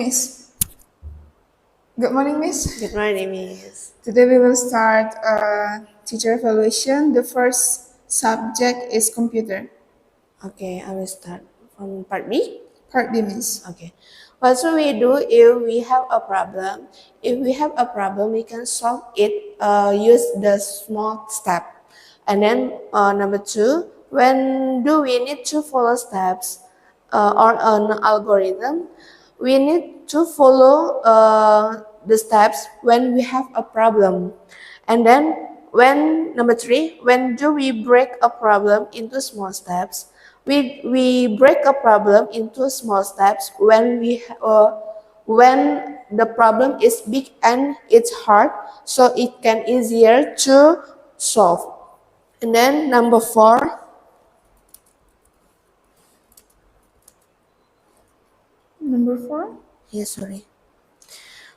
Miss. Good morning, Miss. Good morning, Miss. Today we will start teacher evaluation. The first subject is computer. Okay, I will start from part B. Part B, Miss. Okay. What should we do if we have a problem? If we have a problem, we can solve it. Use the small step. And then number two, when do we need to follow steps or an algorithm? We need to follow the steps when we have a problem. And then when number three, when do we break a problem into small steps? We break a problem into small steps when the problem is big and it's hard, so it can easier to solve. And then number four. Number 4. Yes, sorry.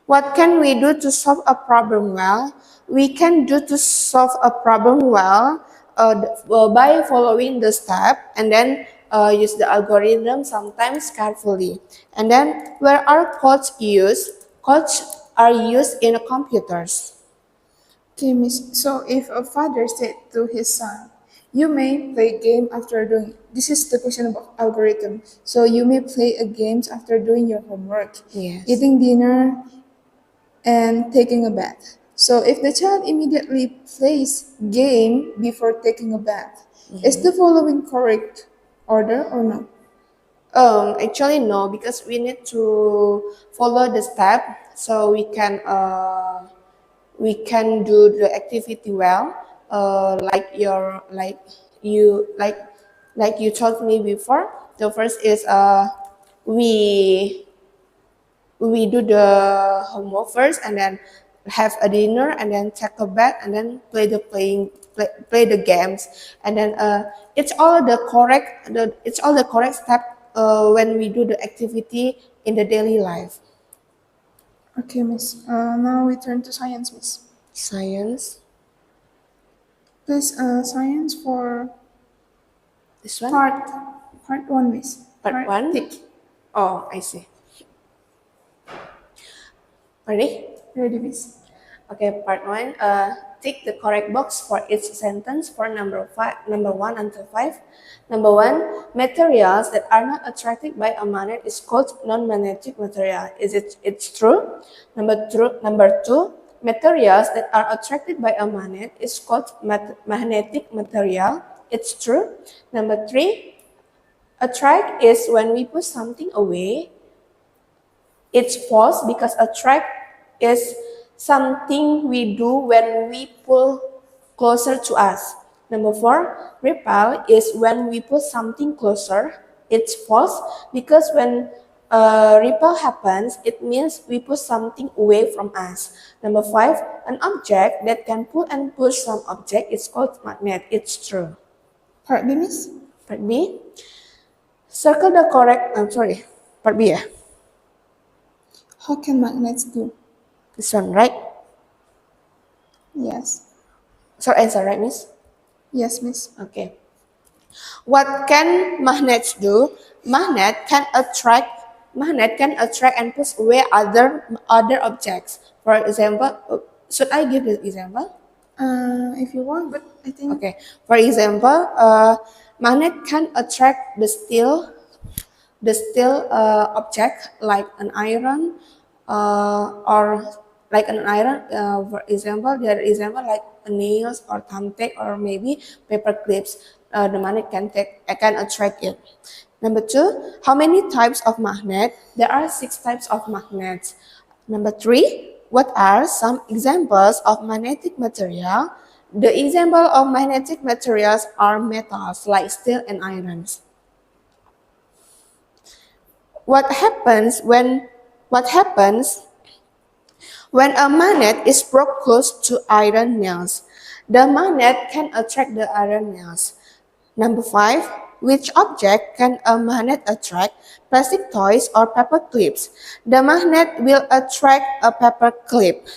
What can we do to solve a problem well? We can do to solve a problem well by following the step and then use the algorithm sometimes carefully. And then where are codes used? Codes are used in computers. Okay, Miss. So if a father said to his son, "You may play game after doing." This is the question about algorithm. So you may play a games after doing your homework, Yes. eating dinner, and taking a bath. So if the child immediately plays game before taking a bath, is the following correct order or no? Actually no, because we need to follow the step so we can do the activity well. Like you told me before. The first is we we do the homework first and then have a dinner and then take a bath and then play the games, and then it's all the correct step when we do the activity in the daily life. Okay, Miss. Now we turn to science, Miss. Science, Please, science for this one. part 1, Miss. Part one? Tick. Oh, I see. Ready? Ready, Miss. Okay, part one. Tick the correct box for each sentence for number one until five. Number one, materials that are not attracted by a magnet is called non-magnetic material. It's true? Number two, materials that are attracted by a magnet is called magnetic material. It's true. Number three, attract is when we put something away. It's false because attract is something we do when we pull closer to us. Number four, repel is when we put something closer. It's false because when repel happens, it means we put something away from us. Number five, an object that can pull and push some object is called magnet. It's true. Part B, Miss. Part B, circle the correct, part B, yeah. How can magnets do? This one, right? Yes. So answer, right, Miss? Yes, Miss. Okay. What can magnets do? Magnet can attract and push away other objects. For example, should I give the example? If you want, but I think Okay. For example, magnet can attract the steel object like an iron or like an iron. For example, there is example like nails or thumbtack or maybe paper clips. The magnet can attract it. Number two, how many types of magnet? There are 6 types of magnets. Number three, what are some examples of magnetic material? The example of magnetic materials are metals like steel and irons. What happens when a magnet is brought close to iron nails? The magnet can attract the iron nails. Number 5. Which object can a magnet attract? Plastic toys or paper clips? The magnet will attract a paper clip.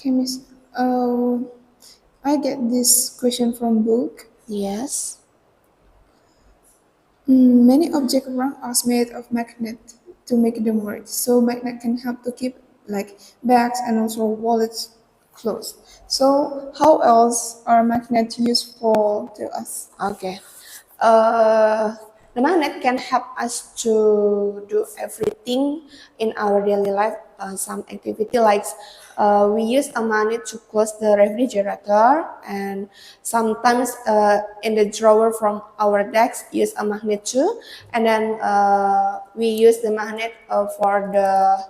okay, Miss. I get this question from book. Yes. Many objects around us made of magnet. to make them work. So magnet can help to keep like bags and also wallets closed. So how else are magnets useful to us? Okay. The magnet can help us to do everything in our daily life. Some activity like we use a magnet to close the refrigerator, and sometimes in the drawer from our desk use a magnet too. And then we use the magnet for the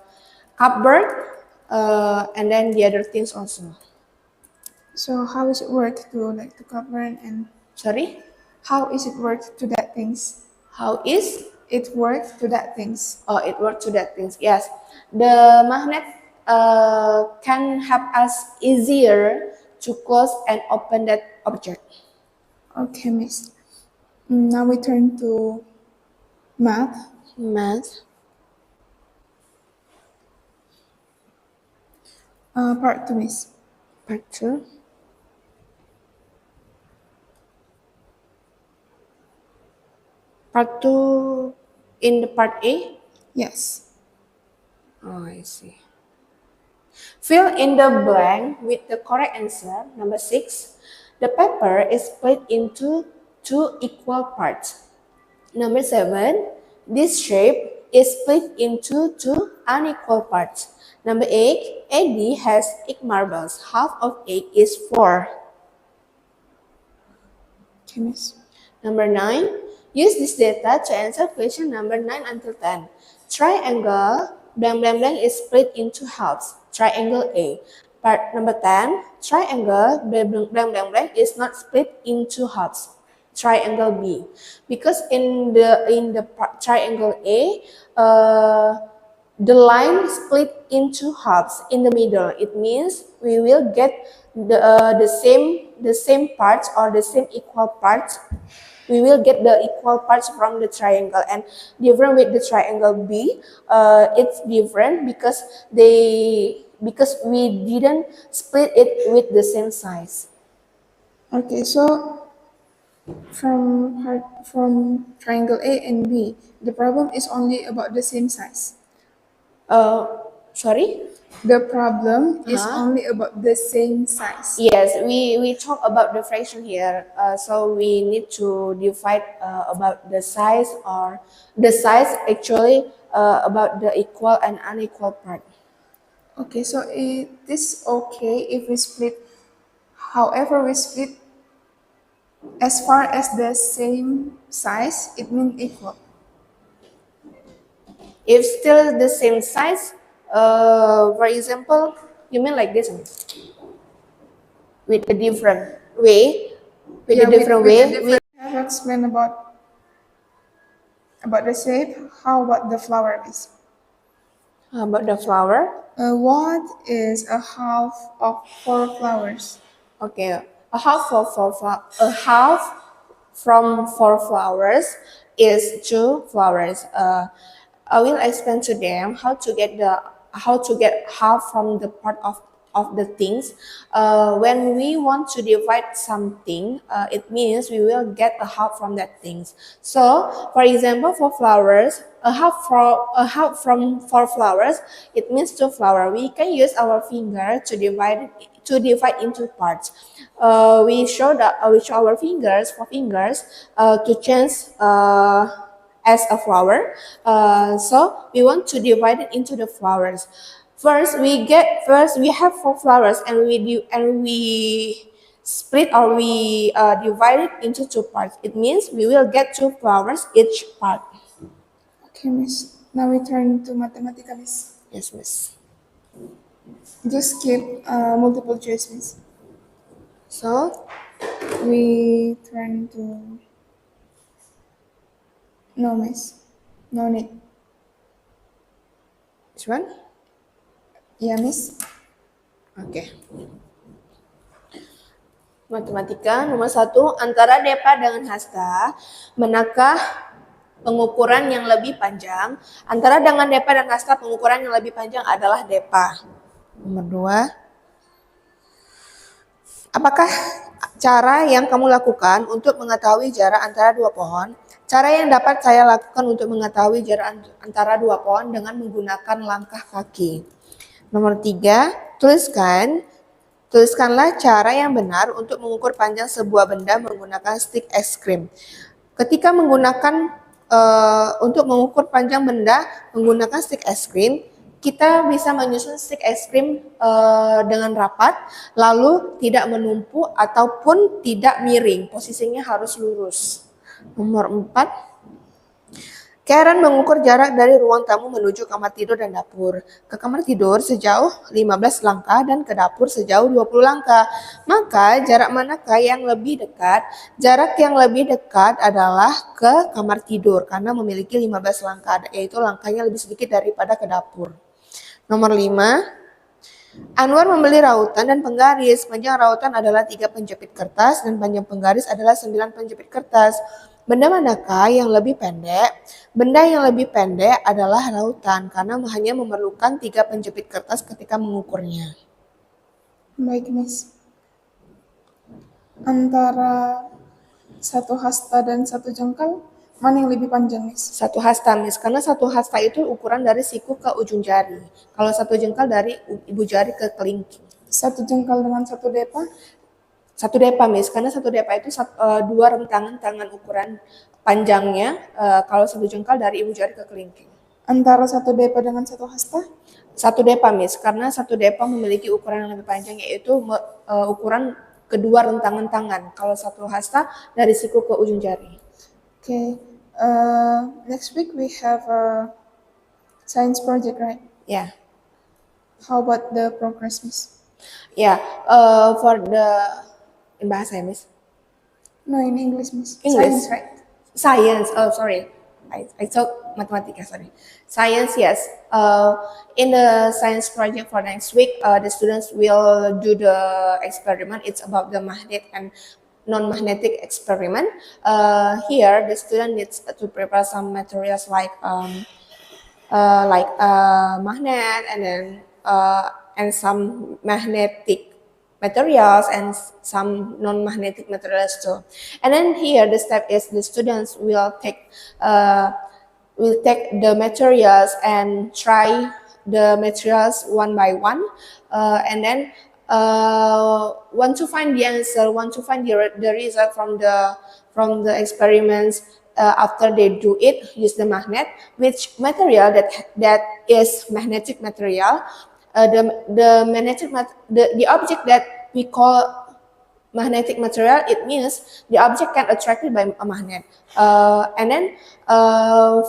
cupboard, and then the other things also. So how is it work to like to cover and Sorry, how is it work to that things? how is It works to that things. Oh, it works to that things. Yes, the magnet can help us easier to close and open that object. Okay, miss. Now we turn to math. Math Part 2, miss. part two. Part two in the part A. Yes. Oh, I see. Fill in the blank with the correct answer. Number 6. The paper is split into 2 equal parts. Number 7. This shape is split into 2 unequal parts. Number 8. Eddie has 8 marbles. Half of 8 is 4. Okay, miss. Number 9. Use this data to answer question number 9 until 10. Triangle blank blank blank is split into halves. Triangle A. Part number 10. Triangle blank blank blank blank blank is not split into halves. Triangle B. Because in the triangle A, the line split into halves in the middle. It means we will get the same parts or the same equal parts. We will get the equal parts from the triangle, and different with the triangle B. It's different because we didn't split it with the same size. Okay, so from triangle A and B, the problem is only about the same size. Sorry. The problem is Huh? only about the same size. Yes, we talk about the fraction here, so we need to divide about the size, or the size actually about the equal and unequal part. Okay, so it is okay if we split. However, we split as far as the same size, it means equal. If still the same size, for example, you mean like this with a different way, with a different with way. the different. I have explained about the shape. How about the flower is? How about the flower? What is a half of 4 flowers? Okay, a half from 4 flowers is 2 flowers. I will explain to them how to get half from the part of the things. When we want to divide something, it means we will get a half from that things. So, for example, for flowers, a half from 4 flowers, it means 2 flowers. We can use our finger to divide into parts. We show our fingers to change as a flower. So we want to divide it into the flowers. First we have 4 flowers, and we split, or we divide it into 2 parts. It means we will get 2 flowers each part. Okay, miss. Now we turn to mathematical, miss. Yes, miss. Just skip multiple choice, miss. So We turn to no, miss. No need. which one? Yeah, miss. Oke. Matematika nomor 1, antara Depa dengan Hasta, manakah pengukuran yang lebih panjang? Antara dengan Depa dan Hasta, pengukuran yang lebih panjang adalah Depa. Nomor 2, apakah cara yang kamu lakukan untuk mengetahui jarak antara 2 pohon? Cara yang dapat saya lakukan untuk mengetahui jarak antara dua pohon dengan menggunakan langkah kaki. Nomor 3, tuliskanlah cara yang benar untuk mengukur panjang sebuah benda menggunakan stick es krim. Ketika untuk mengukur panjang benda menggunakan stick es krim, kita bisa menyusun stick es krim dengan rapat, lalu tidak menumpuk ataupun tidak miring, posisinya harus lurus. Nomor 4, Karen mengukur jarak dari ruang tamu menuju kamar tidur dan dapur. Ke kamar tidur sejauh 15 langkah dan ke dapur sejauh 20 langkah. Maka jarak manakah yang lebih dekat? Jarak yang lebih dekat adalah ke kamar tidur karena memiliki 15 langkah, yaitu langkahnya lebih sedikit daripada ke dapur. Nomor 5, Anwar membeli rautan dan penggaris. Panjang rautan adalah 3 penjepit kertas dan panjang penggaris adalah 9 penjepit kertas. Benda manakah yang lebih pendek? Benda yang lebih pendek adalah rautan karena hanya memerlukan 3 penjepit kertas ketika mengukurnya. Baik, Miss. Antara satu hasta dan satu jengkal, mana yang lebih panjang, Miss? Satu hasta, Miss, karena satu hasta itu ukuran dari siku ke ujung jari. Kalau satu jengkal dari ibu jari ke kelingking. Satu jengkal dengan satu depa? Satu depa, Miss, karena satu depa itu 2 rentangan tangan ukuran panjangnya, kalau satu jengkal dari ibu jari ke kelingking. Antara satu depa dengan satu hasta? Satu depa, Miss, karena satu depa memiliki ukuran yang lebih panjang, yaitu ukuran kedua rentangan tangan. Kalau satu hasta dari siku ke ujung jari. Okay. Next week we have a science project, right? Yeah. How about the progress, Miss? Yeah. For the in bahasa ya, Miss? No, in English, Miss. English. Science, right? Science. Oh, sorry. I thought matematika, sorry. Science, yes. In the science project for next week, the students will do the experiment. It's about the magnet and non-magnetic experiment. Here, the student needs to prepare some materials like magnet and some magnetic materials and some non-magnetic materials too. And then here the step is the students will take the materials and try the materials one by one, and then want to find the answer, want to find the result from the experiments. After they do it, use the magnet, which material that is magnetic material. The object that we call magnetic material, it means the object can attracted by a magnet. And then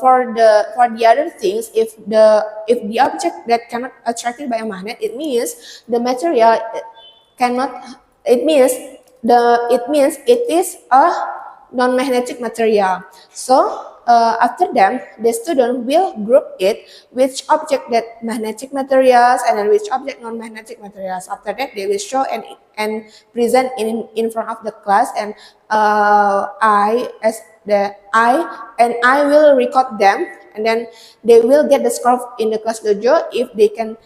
for the other things, if the object that cannot attracted by a magnet, it means the material cannot. It means it is a non-magnetic material. So after them, the student will group it which object that magnetic materials and then which object non-magnetic materials. After that, they will show and present in front of the class, and I will record them, and then they will get the score in the class dojo if they can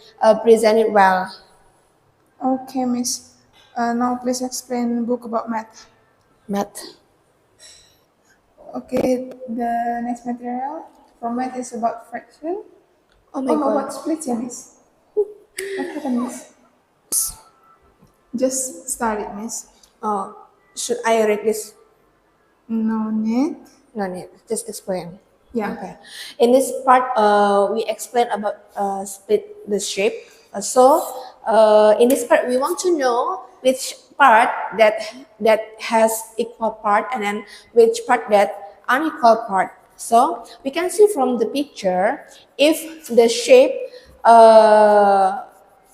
present it well. Okay, Miss. Now please explain book about math. Math. Okay, the next material for math is about fraction. Oh my god. About splits, yeah, Miss. What happened, Miss? Just start it, Miss. Oh, should I read this? No need. No need. Just explain. Yeah. Okay. In this part, we explain about split the shape. In this part, we want to know which part that has equal part and then which part that unequal part. So we can see from the picture, if the shape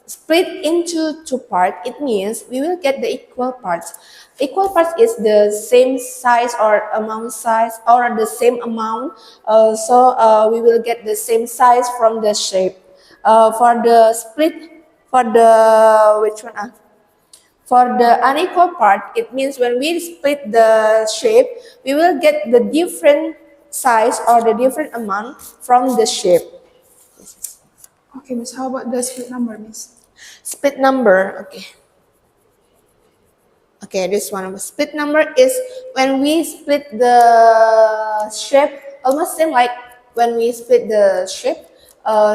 split into two parts, it means we will get the equal parts. Equal parts is the same size or amount size or the same amount. We will get the same size from the shape. For the unequal part, it means when we split the shape, we will get the different size or the different amount from the shape. Okay, Miss. How about the split number, Miss? Split number, okay. Okay, this one. Split number is when we split the shape, almost same like when we split the shape.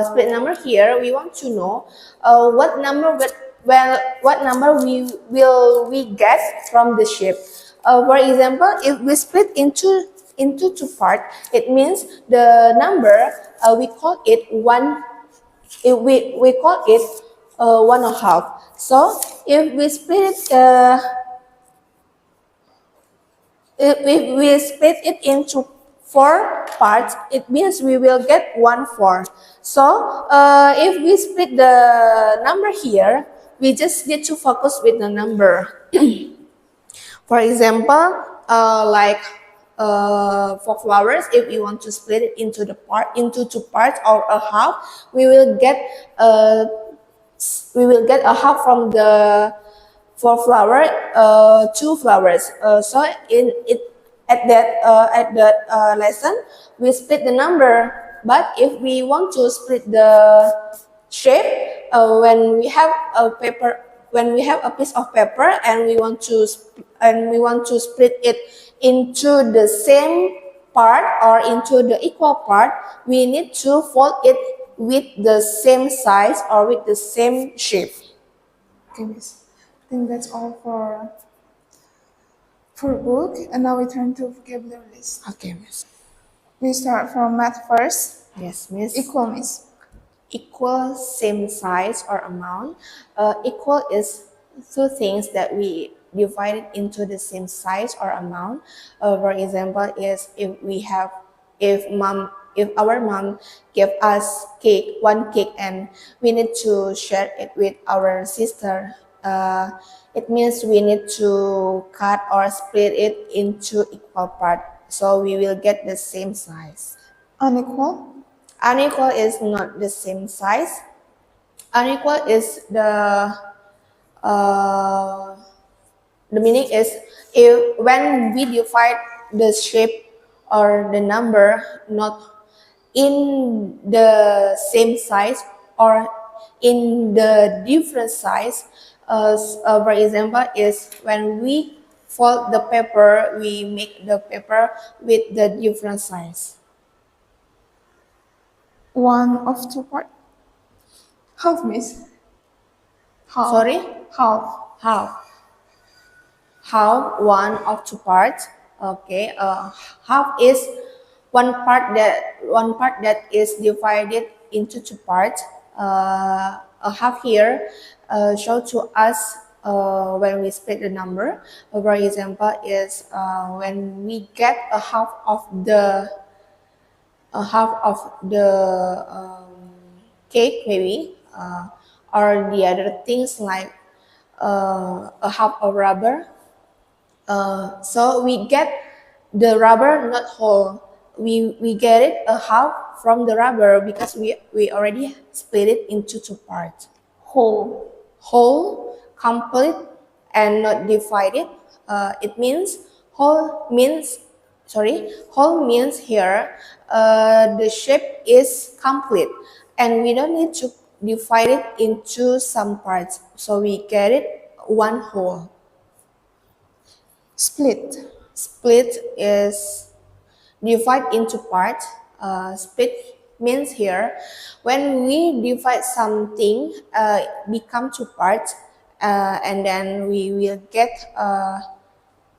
Split number here, we want to know what number what number we get from the shape. For example, if we split into two parts, it means the number we call it one. If we call it 1.5. So if we split it if we split it into 4 parts, it means we will get 1/4. So if we split the number here, we just need to focus with the number. For example, for flowers, if you want to split it into 2 parts or a half, we will get a half from the for flower, 2 flowers. So in it at that lesson, we split the number. But if we want to split the shape, when we have a paper, when we have a piece of paper and we want to split it into the same part or into the equal part, we need to fold it with the same size or with the same shape. Okay, miss. I think that's all for book, and now we turn to vocabulary list. Okay, miss. We start from math first. Yes, miss. Equal, miss. Equal, same size or amount. Equal is two things that we divided into the same size or amount. For example, is if our mom gave us one cake, and we need to share it with our sister. It means we need to cut or split it into equal part, so we will get the same size. Unequal. Unequal is not the same size. Unequal is the meaning is if when we divide the shape or the number not in the same size or in the different size. For example, is when we fold the paper, we make the paper with the different size. One of 2 part. Half, miss. Half. Sorry? Half. Half one of 2 parts. Okay. Half is one part that is divided into 2 parts. A half here show to us when we split the number. For example, is when we get a half of the cake, maybe, or the other things like a half of rubber. So we get the rubber not whole. We get it a half from the rubber because we already split it into 2 parts. Whole, complete, and not divided. It means whole means here the shape is complete, and we don't need to divide it into some parts, so we get it one whole. Split. Split is divide into parts. Split means here when we divide something become 2 parts, and then we will get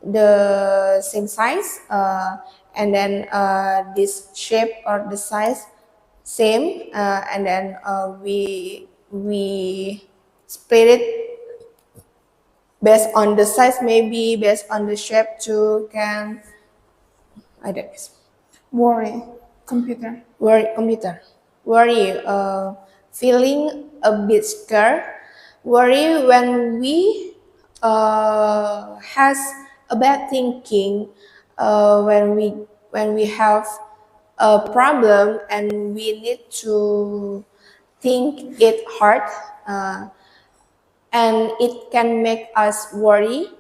the same size, and then this shape or the size same, and then we split it based on the size, maybe based on the shape too. Can I don't know. Worry. Computer. Worry, feeling a bit scared. Worry when we has a bad thinking, when we have a problem and we need to think it hard, and it can make us worry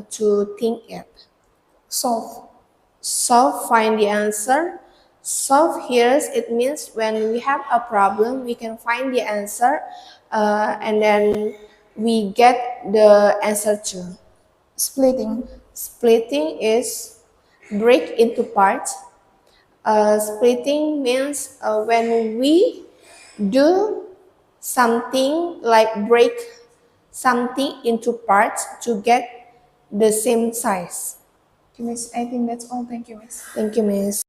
to think it. Solve. Find the answer. Solve here, it means when we have a problem, we can find the answer, and then we get the answer too. Splitting. Splitting is break into parts. Splitting means when we do something like break something into parts to get the same size. Okay, Miss. I think that's all. Thank you, Miss. Thank you, Miss.